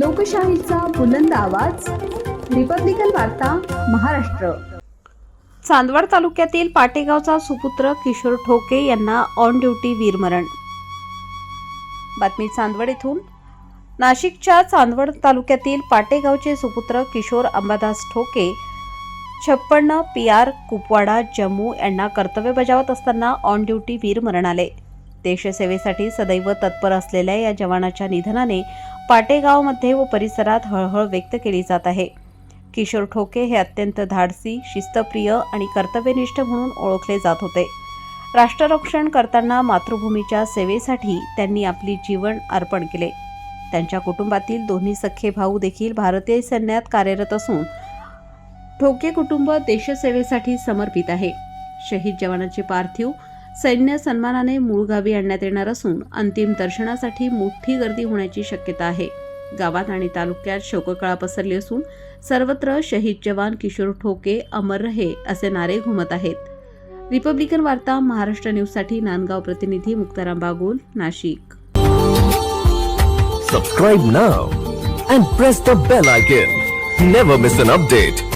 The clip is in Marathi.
लोकशाहीचा बुलंद आवाज, रिपब्लिकन वार्ता महाराष्ट्र। चांदवड तालुक्यातील पाटेगावचा सुपुत्र किशोर ठोके यांना ऑन ड्युटी वीरमरण। बातमी चांदवड येथून। नाशिकच्या चांदवड तालुक्यातील पाटेगावचे सुपुत्र किशोर अंबादास ठोके 56 PR कुपवाडा जम्मू यांना कर्तव्य बजावत असताना ऑन ड्युटी वीरमरण आले। देशसेवेसाठी सदैव तत्पर असलेल्या या जवानाच्या निधनाने पाटेगावमध्ये व परिसरात हळहळ व्यक्त केली जात आहे। किशोर ठोके हे अत्यंत धाडसी, शिस्तप्रिय आणि कर्तव्यनिष्ठ म्हणून ओळखले जात होते। राष्ट्ररक्षण करताना मातृभूमीच्या सेवेसाठी त्यांनी आपली जीवन अर्पण केले। त्यांच्या कुटुंबातील दोन्ही सख्खे भाऊ देखील भारतीय सैन्यात कार्यरत असून ठोके कुटुंब देशसेवेसाठी समर्पित आहे। शहीद जवानाचे पार्थिव सैन्य सन्मानाने मूळ गावी आणण्यात येणार असून अंतिम दर्शनासाठी मोठी गर्दी होण्याची शक्यता आहे। गावात आणि तालुक्यात शोककळा पसरली असून सर्वत्र शहीद जवान किशोर ठोके अमर रहे असे नारे घुमत आहेत। रिपब्लिकन वार्ता महाराष्ट्र न्यूजसाठी नांदगाव प्रतिनिधी Muktaram Bagul, Nashik. Subscribe now and press the bell icon. Never miss an update.